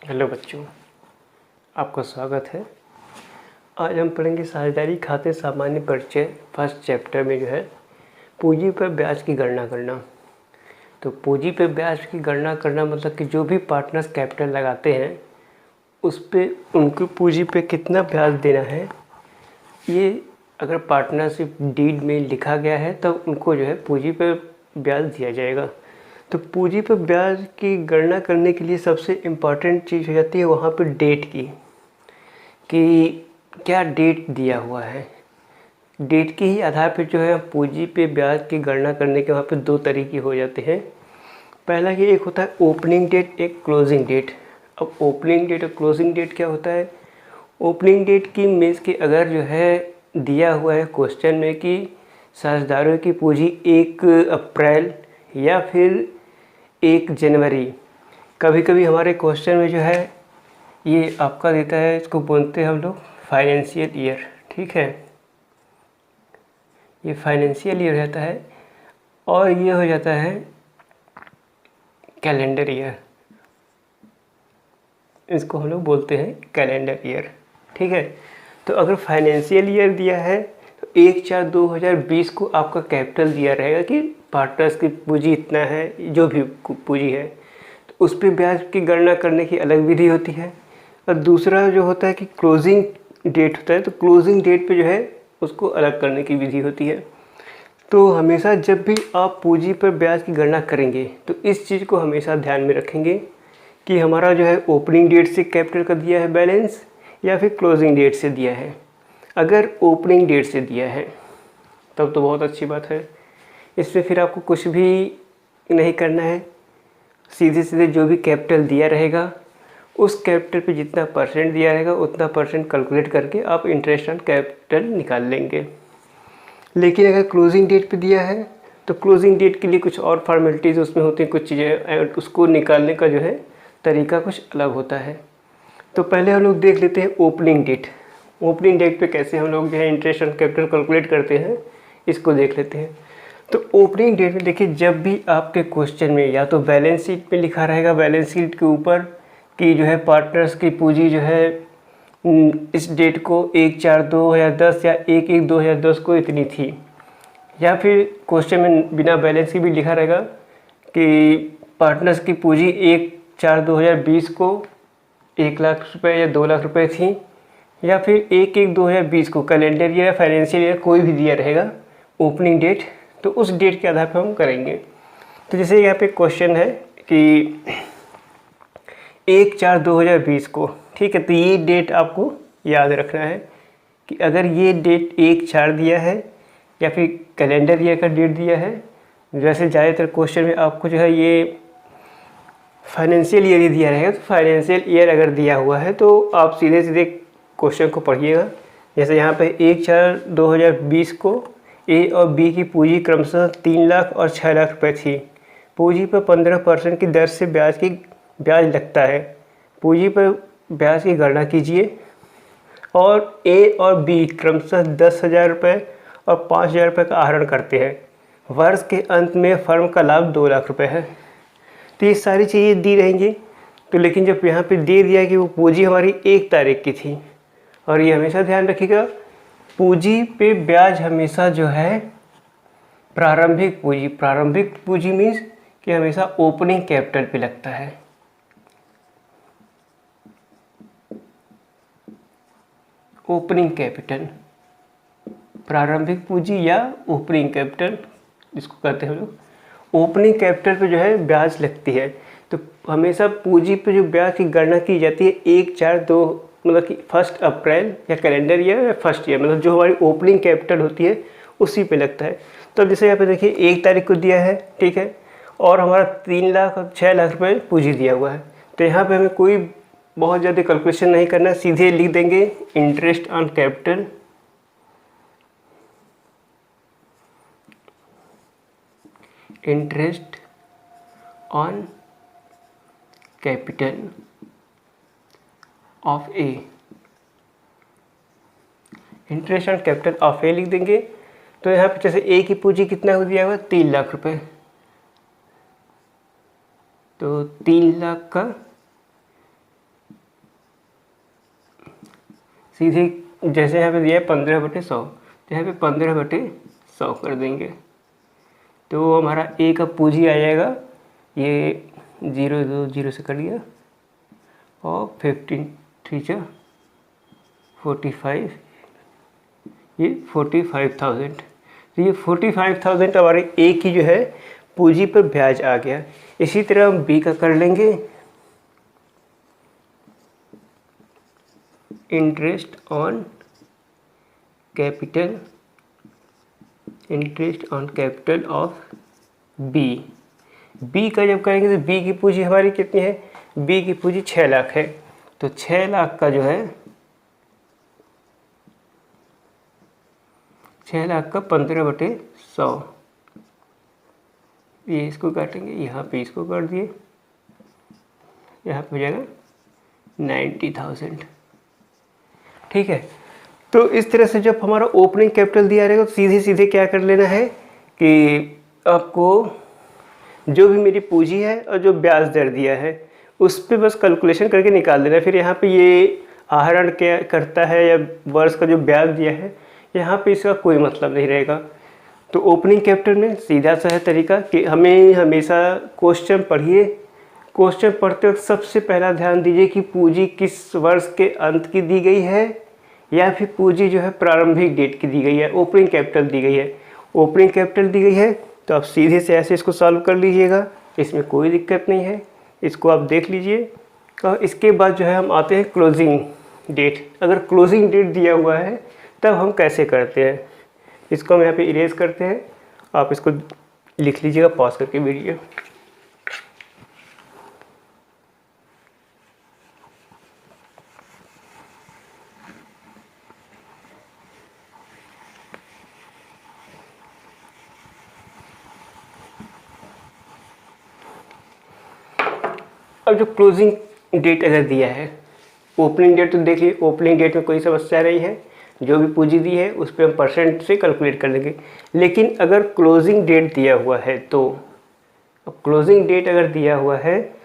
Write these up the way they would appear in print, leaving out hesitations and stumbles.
Hello बच्चों, आपका स्वागत है। आज हम पढ़ेंगे साझेदारी खाते सामान्य परिचय फर्स्ट चैप्टर में जो है पूंजी पर ब्याज की गणना करना। तो पूंजी पर ब्याज की गणना करना मतलब कि जो भी पार्टनर्स कैपिटल लगाते हैं उस पे उनको पूंजी पे कितना ब्याज देना है, ये अगर पार्टनरशिप डीड में लिखा गया है तब उनको जो है पूंजी पर ब्याज दिया जाएगा। तो पूंजी पर ब्याज की गणना करने के लिए सबसे इम्पॉर्टेंट चीज़ हो जाती है वहाँ पर डेट की, कि क्या डेट दिया हुआ है। डेट के ही आधार पर जो है पूंजी पे ब्याज की गणना करने के वहाँ पे दो तरीके हो जाते हैं। पहला कि एक होता है ओपनिंग डेट, एक क्लोजिंग डेट। अब ओपनिंग डेट और क्लोजिंग डेट क्या होता है? ओपनिंग डेट की मीन्स कि अगर जो है दिया हुआ है क्वेश्चन में कि साझेदारों की पूंजी 1 अप्रैल या फिर 1 जनवरी, कभी कभी हमारे क्वेश्चन में जो है ये आपका देता है, इसको बोलते हैं हम लोग फाइनेंशियल ईयर। ठीक है, ये फाइनेंशियल ईयर रहता है और ये हो जाता है कैलेंडर ईयर, इसको हम लोग बोलते हैं कैलेंडर ईयर। ठीक है, तो अगर फाइनेंशियल ईयर दिया है तो 1/4/2020 को आपका कैपिटल दिया रहेगा कि पार्टनर्स की पूंजी इतना है, जो भी पूंजी है, तो उस पर ब्याज की गणना करने की अलग विधि होती है। और दूसरा जो होता है कि क्लोजिंग डेट होता है, तो क्लोजिंग डेट पे जो है उसको अलग करने की विधि होती है। तो हमेशा जब भी आप पूंजी पर ब्याज की गणना करेंगे तो इस चीज़ को हमेशा ध्यान में रखेंगे कि हमारा जो है ओपनिंग डेट से कैपिटल का दिया है बैलेंस या फिर क्लोजिंग डेट से दिया है। अगर ओपनिंग डेट से दिया है तब तो बहुत अच्छी बात है, इसमें फिर आपको कुछ भी नहीं करना है, सीधे सीधे जो भी कैपिटल दिया रहेगा उस कैपिटल पे जितना परसेंट दिया रहेगा उतना परसेंट कैलकुलेट करके आप इंटरेस्ट ऑन कैपिटल निकाल लेंगे। लेकिन अगर क्लोजिंग डेट पे दिया है तो क्लोजिंग डेट के लिए कुछ और फॉर्मेलिटीज़ उसमें होती हैं, कुछ चीज़ें, उसको निकालने का जो है तरीका कुछ अलग होता है। तो पहले हम लोग देख लेते हैं ओपनिंग डेट। ओपनिंग डेट पे कैसे हम लोग जो है इंटरेस्ट ऑन कैपिटल कैलकुलेट करते हैं, इसको देख लेते हैं। तो ओपनिंग डेट में देखिए, जब भी आपके क्वेश्चन में या तो बैलेंस शीट में लिखा रहेगा, बैलेंस शीट के ऊपर कि जो है पार्टनर्स की पूंजी जो है इस डेट को 1/4/2010 या 1/1/2010 को इतनी थी, या फिर क्वेश्चन में बिना बैलेंस के भी लिखा रहेगा कि पार्टनर्स की पूंजी 1/4/2020 को 1 लाख रुपए या 2 लाख रुपए थी, या फिर 1/1/2020 को कैलेंडर ईयर या फाइनेंशियल ईयर कोई भी दिया रहेगा ओपनिंग डेट, तो उस डेट के आधार पर हम करेंगे। तो जैसे यहाँ पे क्वेश्चन है कि 1/4/2020 को, ठीक है, तो ये डेट आपको याद रखना है कि अगर ये डेट 1/4 दिया है या फिर कैलेंडर ईयर का डेट दिया है, जैसे ज़्यादातर क्वेश्चन में आपको जो है ये फाइनेंशियल ईयर ही दिया रहेगा, तो फाइनेंशियल ईयर अगर दिया हुआ है तो आप सीधे सीधे क्वेश्चन को पढ़िएगा। जैसे यहाँ पे 1/4/2020 को ए और बी की पूंजी क्रमशः 3 लाख और 6 लाख रुपए थी। पूंजी पर 15% की दर से ब्याज लगता है। पूंजी पर ब्याज की गणना कीजिए। और ए और बी क्रमशः 10,000 रुपये और 5,000 रुपये का आहरण करते हैं। वर्ष के अंत में फर्म का लाभ 2 लाख रुपये है। तो ये सारी चीज़ें दी रहेंगी। तो लेकिन जब यहाँ पे दे दिया कि वो पूंजी हमारी 1 तारीख की थी, और ये हमेशा ध्यान रखिएगा पूंजी पे ब्याज हमेशा जो है प्रारंभिक पूंजी मीन्स कि हमेशा ओपनिंग कैपिटल पे लगता है। ओपनिंग कैपिटल, प्रारंभिक पूंजी या ओपनिंग कैपिटल जिसको कहते हैं हम लोग, ओपनिंग कैपिटल पे जो है ब्याज लगती है। तो हमेशा पूंजी पे जो ब्याज की गणना की जाती है 1/4/2 मतलब कि 1 अप्रैल या कैलेंडर ईयर या फर्स्ट ईयर, मतलब जो हमारी ओपनिंग कैपिटल होती है उसी पे लगता है। तो अब जैसे यहाँ पे देखिए 1 तारीख को दिया है, ठीक है, और हमारा 3 लाख और 6 लाख रुपये पूंजी दिया हुआ है। तो यहाँ पे हमें कोई बहुत ज़्यादा कैलकुलेशन नहीं करना, सीधे लिख देंगे interest on capital of A, interest on capital of A लिख देंगे। तो यहाँ पे जैसे ए की पूंजी कितना हो दिया हुआ, 3 लाख रुपए, तो 3 लाख का सीधे जैसे यहाँ पे दिया है 15/100, तो यहाँ पे 15/100 कर देंगे, तो हमारा ए का पूंजी आ जाएगा, ये 0 2 0 से कर दिया, और 15 3 45, ये 45,000। तो ये 45,000 हमारे ए की जो है पूंजी पर ब्याज आ गया। इसी तरह हम बी का कर लेंगे, interest on capital, interest on capital of B. B का जब करेंगे तो बी की पूंजी हमारी कितनी है, बी की पूंजी 6 लाख है, तो 6 लाख का जो है 6 लाख का 15/100, ये इसको काटेंगे, यहाँ पे इसको कर दिए, यहाँ पे हो जाएगा 90,000। ठीक है, तो इस तरह से जब हमारा ओपनिंग कैपिटल दिया रहेगा तो सीधे सीधे क्या कर लेना है कि आपको जो भी मेरी पूंजी है और जो ब्याज दर दिया है उस पर बस कैलकुलेशन करके निकाल देना। फिर यहाँ पे ये आहरण क्या करता है या वर्ष का जो ब्याज दिया है, यहाँ पे इसका कोई मतलब नहीं रहेगा। तो ओपनिंग कैपिटल में सीधा सा है तरीका कि हमें हमेशा क्वेश्चन पढ़िए, क्वेश्चन पढ़ते वक्त सबसे पहला ध्यान दीजिए कि पूंजी किस वर्ष के अंत की दी गई है या फिर पूंजी जो है प्रारंभिक डेट की दी गई है, ओपनिंग कैपिटल दी गई है। ओपनिंग कैपिटल दी गई है तो आप सीधे से ऐसे इसको सॉल्व कर लीजिएगा, इसमें कोई दिक्कत नहीं है, इसको आप देख लीजिए। और इसके बाद जो है हम आते हैं क्लोजिंग डेट। अगर क्लोजिंग डेट दिया हुआ है तब हम कैसे करते हैं, इसको हम यहाँ पे इरेज करते हैं, आप इसको लिख लीजिएगा पॉज करके वीडियो। अब जो क्लोजिंग डेट अगर दिया है, ओपनिंग डेट तो देखिए, ओपनिंग डेट में कोई समस्या नहीं है, जो भी पूंजी दी है उस पर हम परसेंट से कैलकुलेट कर लेंगे। लेकिन अगर क्लोजिंग डेट दिया हुआ है तो क्लोजिंग डेट अगर दिया हुआ है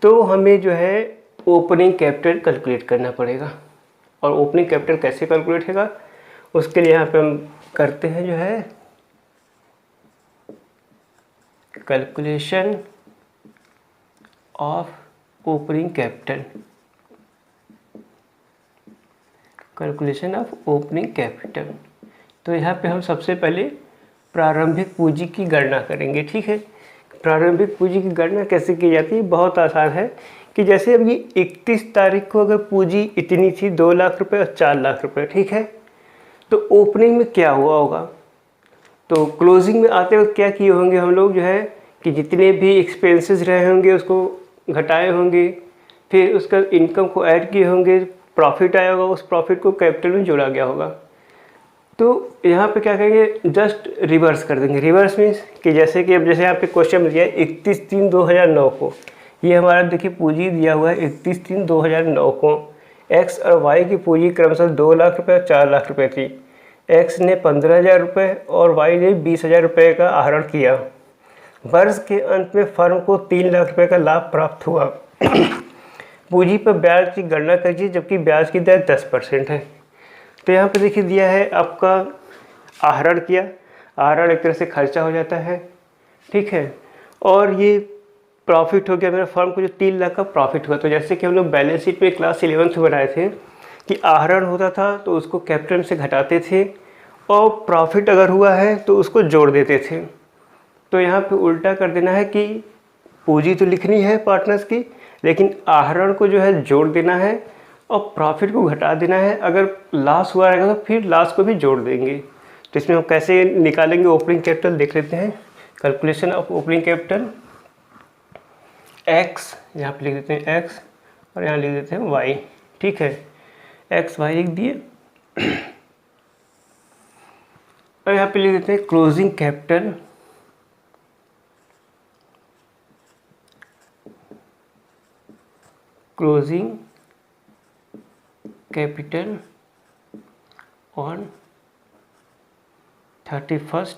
तो हमें जो है ओपनिंग कैपिटल कैलकुलेट करना पड़ेगा। और ओपनिंग कैपिटल कैसे कैलकुलेट होगा, उसके लिए यहाँ पे हम करते हैं जो है calculation of opening capital, calculation of opening capital. तो यहाँ पे हम सबसे पहले प्रारंभिक पूंजी की गणना करेंगे। ठीक है, प्रारंभिक पूंजी की गणना कैसे की जाती है, बहुत आसान है कि जैसे अब ये 31 तारीख को अगर पूंजी इतनी थी 2 लाख रुपए और 4 लाख रुपए, ठीक है, तो ओपनिंग में क्या हुआ होगा, तो क्लोजिंग में आते वक्त क्या किए होंगे हम लोग जो है कि जितने भी एक्सपेंसेस रहे होंगे उसको घटाए होंगे, फिर उसका इनकम को ऐड किए होंगे, प्रॉफिट आया होगा, उस प्रॉफिट को कैपिटल में जोड़ा गया होगा। तो यहाँ पे क्या करेंगे, जस्ट रिवर्स कर देंगे। रिवर्स मीन्स कि जैसे कि अब जैसे यहाँ पे क्वेश्चन दिया है 31/3/2009 को, ये हमारा देखिए पूंजी दिया हुआ है 31/3/2009 को, एक्स और वाई की पूंजी क्रमशः 2 लाख रुपये और 4 लाख रुपये थी। एक्स ने 15,000 रुपये और वाई ने 20,000 रुपये का आहरण किया। वर्ष के अंत में फर्म को 3 लाख रुपये का लाभ प्राप्त हुआ। पूंजी पर ब्याज की गणना कीजिए जबकि ब्याज की दर 10% है। तो यहाँ पे देखिए दिया है आपका आहरण किया, आहरण एक तरह से खर्चा हो जाता है, ठीक है, और ये प्रॉफिट हो गया मेरा, फर्म को जो 3 लाख का प्रॉफिट हुआ। तो जैसे कि हम लोग बैलेंस शीट में क्लास 11th में बनाए थे कि आहरण होता था तो उसको कैपिटल से घटाते थे और प्रॉफिट अगर हुआ है तो उसको जोड़ देते थे। तो यहाँ पे उल्टा कर देना है कि पूंजी तो लिखनी है पार्टनर्स की, लेकिन आहरण को जो है जोड़ देना है और प्रॉफिट को घटा देना है। अगर लॉस हुआ रहेगा तो फिर लॉस को भी जोड़ देंगे। तो इसमें हम कैसे निकालेंगे ओपनिंग कैपिटल देख लेते हैं। Calculation of opening capital, x यहाँ पे लिख देते हैं एक्स और यहाँ लिख देते हैं वाई, ठीक है, एक्स वाई लिख दिए और यहाँ पे लिख देते हैं closing capital, closing capital on 31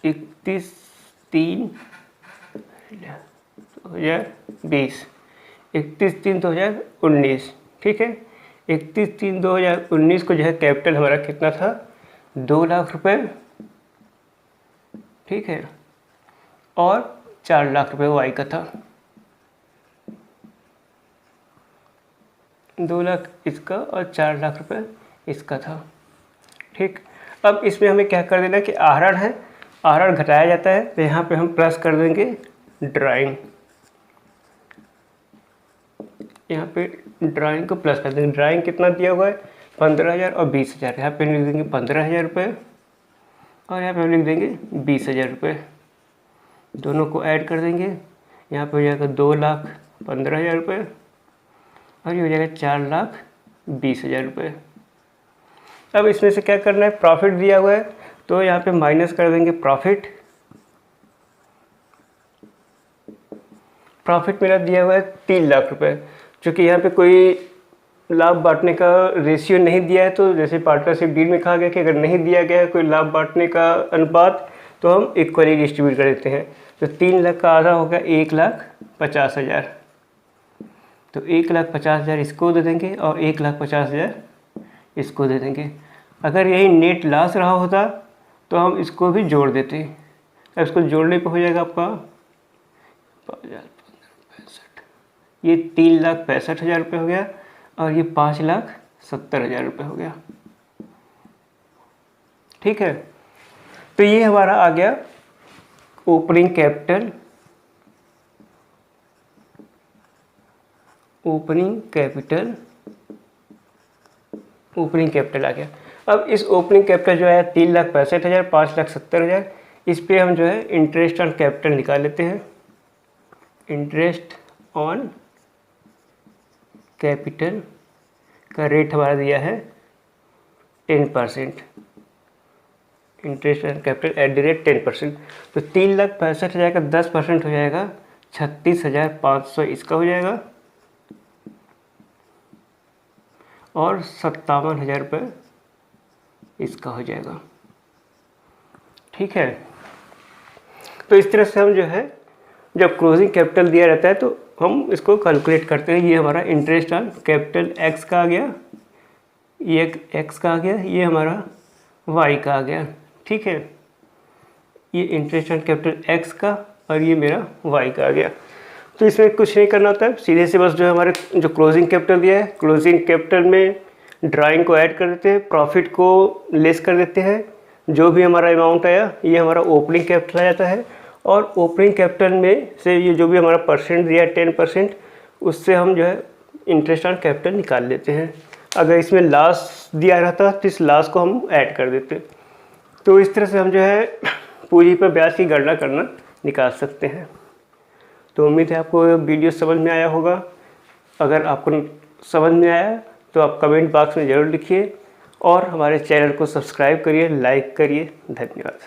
31/3/2020, 31/3/2019, ठीक है, 31/3/2019 को जो है कैपिटल हमारा कितना था, 2 लाख रुपए, ठीक है, और 4 लाख रुपए वाई का था। 2 लाख इसका और 4 लाख रुपए इसका था, ठीक। अब इसमें हमें क्या कर देना कि आहरण है, आहरण घटाया जाता है, तो यहाँ पे हम प्लस कर देंगे ड्राइंग, यहाँ पे ड्राइंग को प्लस कर देंगे। ड्राइंग कितना दिया हुआ है, 15,000 और 20,000, यहाँ पे लिख देंगे 15,000 रुपये और यहाँ पे लिख देंगे 20,000 रुपये, दोनों को ऐड कर देंगे। यहाँ पे हो जाएगा 2,15,000 रुपये और ये हो जाएगा 4,20,000 रुपये। अब इसमें से क्या करना है, प्रॉफिट दिया हुआ है तो यहाँ पे माइनस कर देंगे प्रॉफिट। प्रॉफिट मेरा दिया हुआ है 3 लाख रुपए, क्योंकि यहाँ पे कोई लाभ बांटने का रेशियो नहीं दिया है, तो जैसे पार्टनरशिप डील में कहा गया कि अगर नहीं दिया गया है कोई लाभ बांटने का अनुपात तो हम इक्वली डिस्ट्रीब्यूट कर देते हैं। तो 3 लाख का आधा हो गया 1,50,000, तो 1,50,000 इसको दे देंगे और 1,50,000 इसको दे देंगे। अगर यही नेट लॉस रहा होता तो हम इसको भी जोड़ देते। अब इसको जोड़ने पे हो जाएगा आपका 5,065, ये 3,65,000 रुपये हो गया और ये 5,70,000 रुपये हो गया, ठीक है। तो ये हमारा आ गया ओपनिंग कैपिटल, ओपनिंग कैपिटल आ गया। अब इस ओपनिंग कैपिटल जो है 3,65,000, 5,70,000, इस पे हम जो है इंटरेस्ट ऑन कैपिटल निकाल लेते हैं। इंटरेस्ट ऑन कैपिटल का रेट हमारा दिया है 10%, interest on capital at the rate 10%। तो 3,65,000 का 10% हो जाएगा 36,500 इसका हो जाएगा और 57,000 रुपये इसका हो जाएगा, ठीक है। तो इस तरह से हम जो है जब क्लोजिंग कैपिटल दिया रहता है तो हम इसको कैलकुलेट करते हैं। ये हमारा इंटरेस्ट ऑन कैपिटल एक्स का आ गया, ये एक्स का आ गया, ये हमारा वाई का आ गया, ठीक है। ये इंटरेस्ट ऑन कैपिटल एक्स का और ये मेरा वाई का आ गया। तो इसमें कुछ नहीं करना होता है, सीधे से बस जो है हमारे जो क्लोजिंग कैपिटल दिया है, क्लोजिंग कैपिटल में ड्राइंग को ऐड कर देते हैं, प्रॉफिट को लेस कर देते हैं, जो भी हमारा अमाउंट आया ये हमारा ओपनिंग कैपिटल आ जाता है। और ओपनिंग कैपिटल में से ये जो भी हमारा परसेंट दिया है 10%, उससे हम जो है इंटरेस्ट ऑन कैपिटल निकाल लेते हैं। अगर इसमें लॉस दिया रहता तो इस लॉस को हम ऐड कर देते। तो इस तरह से हम जो है पूंजी पर ब्याज की गणना करना निकाल सकते हैं। तो उम्मीद है आपको वीडियो समझ में आया होगा। अगर आपको समझ में आया तो आप कमेंट बॉक्स में ज़रूर लिखिए और हमारे चैनल को सब्सक्राइब करिए, लाइक करिए। धन्यवाद।